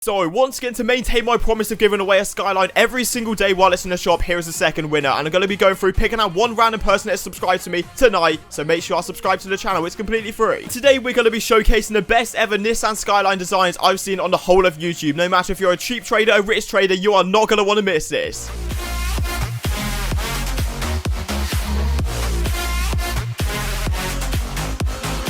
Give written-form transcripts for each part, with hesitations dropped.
So, once again, to maintain my promise of giving away a Skyline every single day while it's in the shop, here is the second winner. And I'm going to be going through picking out one random person that has subscribed to me tonight. So make sure you are subscribed to the channel. It's completely free. Today, we're going to be showcasing the best ever Nissan Skyline designs I've seen on the whole of YouTube. No matter if you're a cheap trader, a rich trader, you are not going to want to miss this.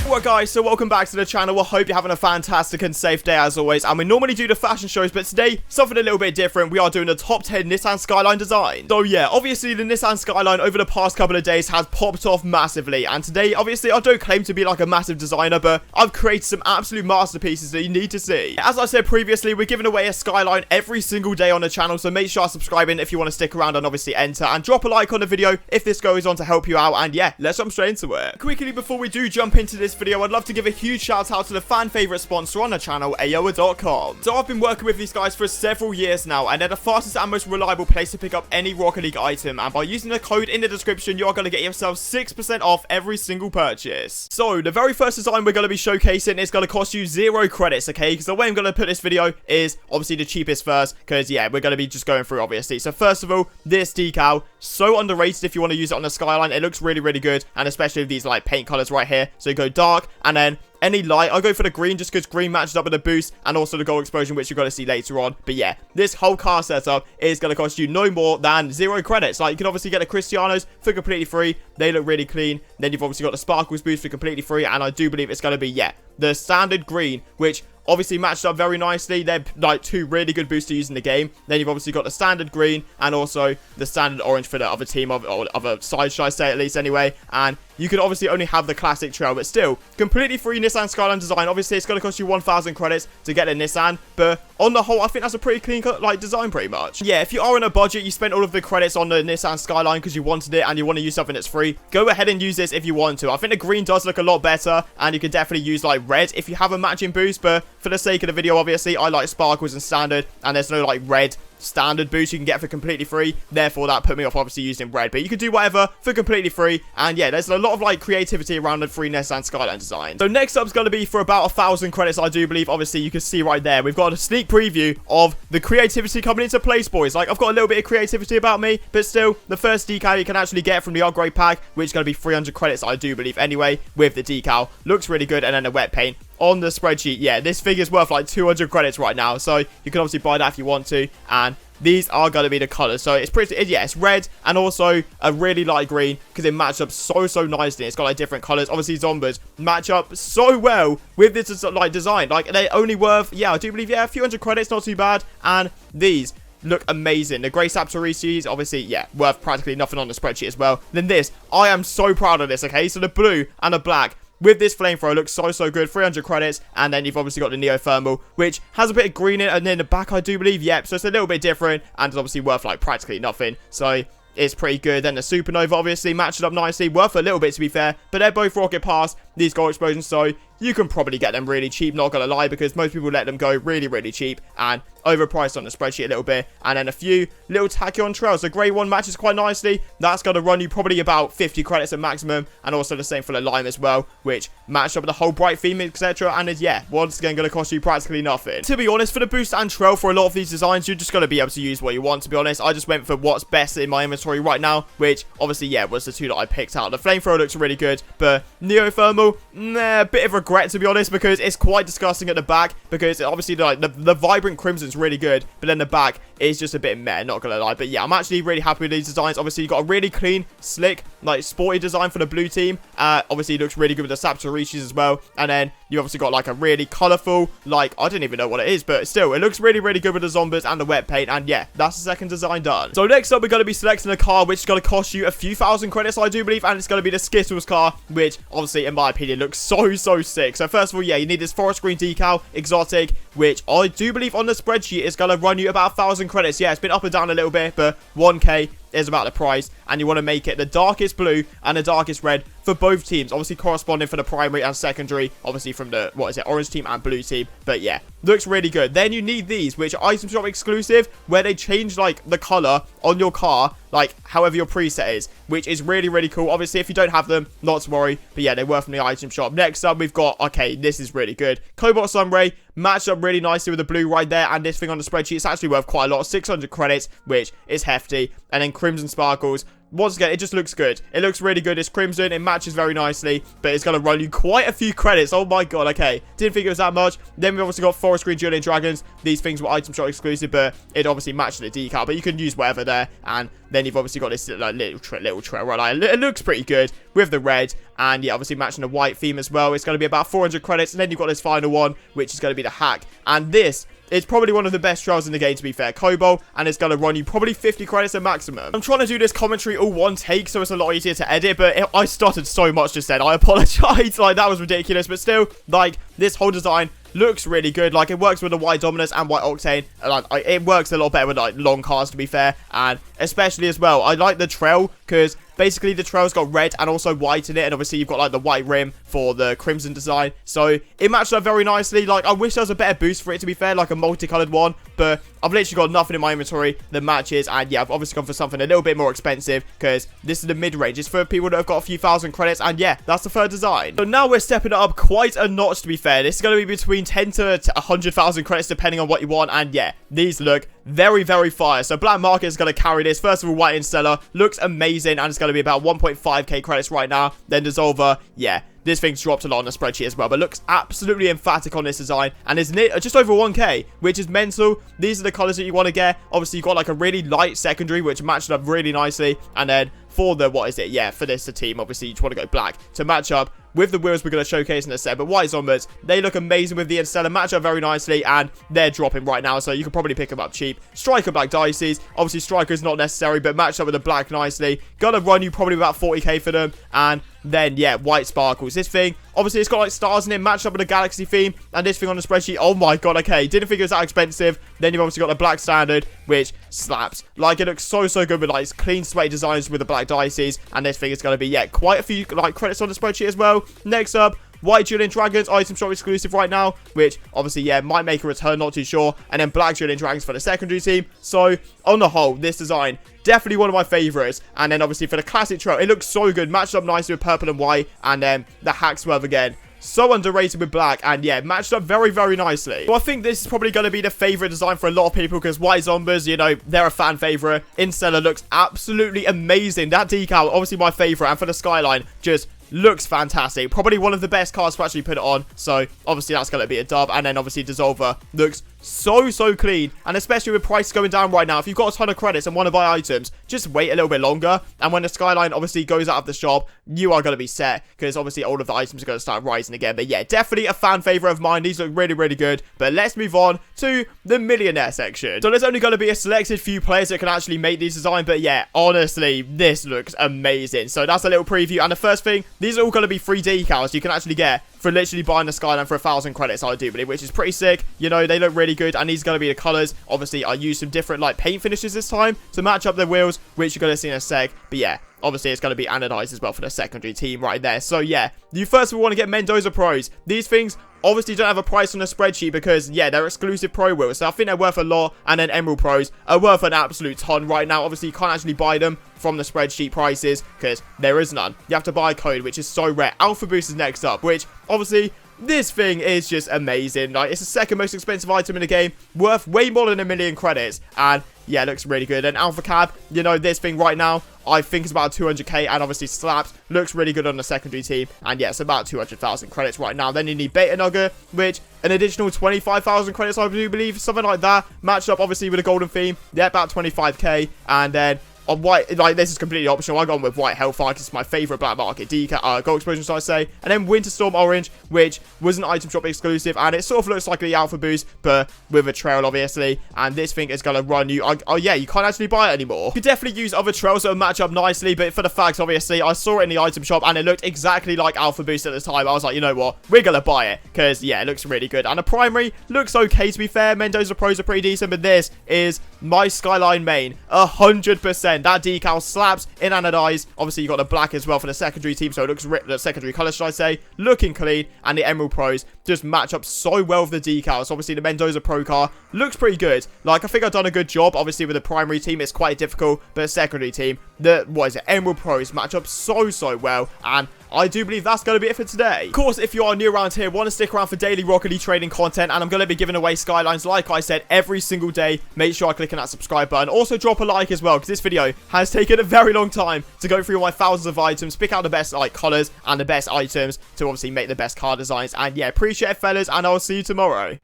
Alright guys, so welcome back to the channel. I hope you're having a fantastic and safe day as always. And we normally do the fashion shows, but today, something a little bit different. We are doing the top 10 Nissan Skyline design. So yeah, obviously the Nissan Skyline over the past couple of days has popped off massively. And today, obviously, I don't claim to be like a massive designer, but I've created some absolute masterpieces that you need to see. As I said previously, we're giving away a Skyline every single day on the channel, so make sure you're subscribing if you want to stick around and obviously enter. And drop a like on the video if this goes on to help you out. And yeah, let's jump straight into it. Quickly, before we do jump into this video, I'd love to give a huge shout out to the fan favorite sponsor on the channel, Aoa.com. So I've been working with these guys for several years now, and they're the fastest and most reliable place to pick up any Rocket League item, and by using the code in the description, you're going to get yourself 6% off every single purchase. So the very first design we're going to be showcasing is going to cost you 0 credits, okay? Because the way I'm going to put this video is obviously the cheapest first, because yeah, we're going to be just going through obviously. So first of all, this decal, so underrated if you want to use it on the Skyline. It looks really, really good, and especially with these like paint colors right here. So you go dark, and then any light, I'll go for the green just because green matches up with the boost and also the gold explosion, which you're going to see later on. But yeah, this whole car setup is going to cost you no more than 0 credits. Like, you can obviously get the Cristianos for completely free. They look really clean. Then you've obviously got the Sparkles boost for completely free. And I do believe it's going to be, yeah, the standard green, which obviously matched up very nicely. They're like 2 really good boosts to use in the game. Then you've obviously got the standard green and also the standard orange for the other team of a side, should I say, at least anyway. And you can obviously only have the classic trail, but still, completely free Nissan Skyline design. Obviously, it's going to cost you 1,000 credits to get a Nissan, but on the whole, I think that's a pretty clean like design pretty much. Yeah, if you are on a budget, you spent all of the credits on the Nissan Skyline because you wanted it and you want to use something that's free, go ahead and use this if you want to. I think the green does look a lot better, and you can definitely use like red if you have a matching boost, but for the sake of the video, obviously, I like sparkles and standard, and there's no like red standard boost you can get for completely free. Therefore, that put me off obviously using red, but you can do whatever for completely free. And yeah, there's a lot of like creativity around the free Nissan Skyline design. So next up is going to be for about 1,000 credits, I do believe. Obviously, you can see right there, we've got a sneak preview of the creativity coming into place, boys. Like, I've got a little bit of creativity about me, but still, the first decal you can actually get from the upgrade pack, which is going to be 300 credits, I do believe anyway, with the decal. Looks really good. And then the wet paint on the spreadsheet, yeah, this figure's worth like 200 credits right now, so you can obviously buy that if you want to. And these are going to be the colors. So it's pretty, yeah, it's red and also a really light green because it matches up so nicely. It's got like different colors. Obviously, zombies match up so well with this like design. Like, they only worth, yeah, I do believe, yeah, a few hundred credits, not too bad. And these look amazing. The grey Saptorices, obviously, yeah, worth practically nothing on the spreadsheet as well. Then this, I am so proud of this, okay? So the blue and the black with this flamethrower looks so good. 300 credits. And then you've obviously got the neothermal, which has a bit of green in it. And then the back, I do believe, yep. So it's a little bit different. And it's obviously worth like practically nothing. So it's pretty good. Then the supernova obviously matched up nicely. Worth a little bit to be fair. But they're both rocket pass, these gold explosions. So you can probably get them really cheap, not gonna lie, because most people let them go really cheap and overpriced on the spreadsheet a little bit. And then a few little tachyon trails. The grey one matches quite nicely. That's gonna run you probably about 50 credits at maximum, and also the same for the lime as well, which matched up with the whole bright theme, etc. And is, yeah, once again gonna cost you practically nothing. To be honest, for the boost and trail for a lot of these designs, you're just gonna be able to use what you want. To be honest, I just went for what's best in my inventory right now, which obviously, yeah, was the 2 that I picked out. The flamethrower looks really good, but neothermal, nah, bit of regret, to be honest, because it's quite disgusting at the back, because obviously like the vibrant crimson's really good, but then the back is just a bit meh, not gonna lie. But yeah, I'm actually really happy with these designs. Obviously, you got a really clean, slick, like sporty design for the blue team. Obviously, it looks really good with the Saptorices as well. And then you obviously got like a really colorful, like, I don't even know what it is, but still, it looks really good with the zombies and the wet paint. And yeah, that's the second design done. So next up, we're going to be selecting a car which is going to cost you a few thousand credits, I do believe, and it's going to be the Skittles car, which obviously, in my opinion, looks so sick. So first of all, yeah, you need this forest green decal, exotic, which I do believe on the spreadsheet is going to run you about 1,000 credits. Yeah, it's been up and down a little bit, but 1k is about the price, and you want to make it the darkest blue and the darkest red for both teams, obviously corresponding for the primary and secondary, obviously from the, what is it, orange team and blue team. But yeah, looks really good. Then you need these, which are item shop exclusive, where they change, like, the color on your car, like, however your preset is, which is really, really cool. Obviously, if you don't have them, not to worry, but yeah, they were from the item shop. Next up, we've got, okay, this is really good. Cobalt Sunray matched up really nicely with the blue right there, and this thing on the spreadsheet, it's actually worth quite a lot, 600 credits, which is hefty. And then Crimson Sparkles. Once again, it just looks good. It looks really good. It's crimson. It matches very nicely, but it's going to run you quite a few credits. Oh my god, okay. Didn't think it was that much. Then we've obviously got Forest Green Julian Dragons. These things were item shop exclusive, but it obviously matched the decal, but you can use whatever there. And then you've obviously got this like, little trail, right? Like, it looks pretty good with the red, and yeah, obviously matching the white theme as well. It's going to be about 400 credits, and then you've got this final one, which is going to be the hack. And this, it's probably one of the best trails in the game, to be fair. Cobalt, and it's going to run you probably 50 credits at maximum. I'm trying to do this commentary all one take, so it's a lot easier to edit, but I stuttered so much just then. I apologize. Like, that was ridiculous, but still, like, this whole design looks really good. Like, it works with the white Dominus and white Octane. Like, it works a lot better with, like, long cars, to be fair. And especially as well, I like the trail, because basically the trail's got red and also white in it, and obviously you've got like the white rim for the crimson design, so it matched up very nicely. Like, I wish there was a better boost for it, to be fair, like a multicolored one, but I've literally got nothing in my inventory that matches. And yeah, I've obviously gone for something a little bit more expensive, because this is the mid-range. It's for people that have got a few thousand credits, and yeah, that's the third design. So now we're stepping it up quite a notch, to be fair. This is going to be between 10 to 100,000 credits, depending on what you want, and yeah, these look very, very fire. So Black Market is going to carry this. First of all, White Interstellar looks amazing, and it's going to be about 1.5k credits right now. Then Dissolver, yeah, this thing's dropped a lot on the spreadsheet as well, but looks absolutely emphatic on this design, and is just over 1k, which is mental. These are the colors that you want to get. Obviously, you've got like a really light secondary, which matched up really nicely, and then for the, what is it, yeah, for this, the team, obviously, you just want to go black to match up with the wheels we're going to showcase in a set. But White Zombers, they look amazing with the Interstellar, match up very nicely, and they're dropping right now, so you can probably pick them up cheap. Striker Black Dices, obviously Striker is not necessary, but matched up with the black nicely. Gonna run you probably about 40k for them. And then, yeah, White Sparkles. This thing, obviously, it's got like stars in it, matched up with the Galaxy theme, and this thing on the spreadsheet, oh my god, okay, didn't think it was that expensive. Then you've obviously got the Black Standard, which slaps. Like, it looks so, so good with, like, clean, sweaty designs with the Black Dices, and this thing is going to be, yeah, quite a few, like, credits on the spreadsheet as well. Next up, White Julian Dragons, item shop exclusive right now, which obviously, yeah, might make a return, not too sure. And then Black Julian Dragons for the secondary team. So, on the whole, this design, definitely one of my favorites. And then obviously for the classic trail, it looks so good, matched up nicely with purple and white. And then the hack swerve again, so underrated with black, and yeah, matched up very, very nicely. So I think this is probably going to be the favorite design for a lot of people, because White Zombies, you know, they're a fan favorite. Interstellar looks absolutely amazing. That decal, obviously my favorite, and for the Skyline, just looks fantastic. Probably one of the best cars to actually put it on, so obviously that's going to be a dub. And then obviously Dissolver looks so clean, and especially with prices going down right now, if you've got a ton of credits and want to buy items, just wait a little bit longer, and when the Skyline obviously goes out of the shop, you are going to be set, because obviously all of the items are going to start rising again. But yeah, definitely a fan favorite of mine. These look really, really good. But let's move on to the millionaire section. So there's only going to be a selected few players that can actually make these designs, but yeah, honestly, this looks amazing. So that's a little preview, and the first thing, these are all going to be free decals you can actually get for literally buying the Skyline for 1,000 credits, I do believe, which is pretty sick. You know, they look really good, and these are going to be the colors. Obviously, I used some different, like, paint finishes this time to match up the wheels, which you're going to see in a sec. But yeah, obviously, it's going to be anodized as well for the secondary team right there. So yeah, you first of all want to get Mendoza Pros. These things obviously don't have a price on the spreadsheet, because yeah, they're exclusive pro wheels, so I think they're worth a lot. And then Emerald Pros are worth an absolute ton right now. Obviously, you can't actually buy them from the spreadsheet prices, because there is none. You have to buy a code, which is so rare. Alpha Boost is next up, which obviously, this thing is just amazing. Like, it's the second most expensive item in the game, worth way more than 1 million credits, and yeah, it looks really good. And Alpha Cab, you know, this thing right now, I think it's about 200k, and obviously slaps, looks really good on the secondary team, and yeah, it's about 200,000 credits right now. Then you need Beta Nugget, which an additional 25,000 credits, I do believe, something like that, matched up obviously with a golden theme, yeah, about 25k. And then on white, like, this is completely optional. I got on with White Hellfire, because it's my favorite black market decal, gold explosion, so I say. And then Winter Storm Orange, which was an item shop exclusive, and it sort of looks like the Alpha Boost, but with a trail, obviously. And this thing is going to run you, oh yeah, you can't actually buy it anymore. You could definitely use other trails that will match up nicely, but for the facts, obviously, I saw it in the item shop, and it looked exactly like Alpha Boost at the time. I was like, you know what, we're going to buy it, because yeah, it looks really good. And the primary looks okay, to be fair. Mendoza Pros are pretty decent, but this is my Skyline main, 100%. saying, that decal slaps in anodized. Obviously, you got the black as well for the secondary team, so it looks the secondary color, should I say, looking clean. And the Emerald Pros just match up so well with the decals. Obviously, the Mendoza Pro car looks pretty good. Like, I think I've done a good job. Obviously, with the primary team, it's quite difficult, but the secondary team, the Emerald Pros match up so well. And I do believe that's going to be it for today. Of course, if you are new around here, want to stick around for daily Rocket League trading content, and I'm going to be giving away Skylines, like I said, every single day. Make sure I click on that subscribe button. Also, drop a like as well, because this video has taken a very long time to go through my thousands of items, pick out the best, like, colors and the best items to obviously make the best car designs. And yeah, appreciate it, fellas, and I'll see you tomorrow.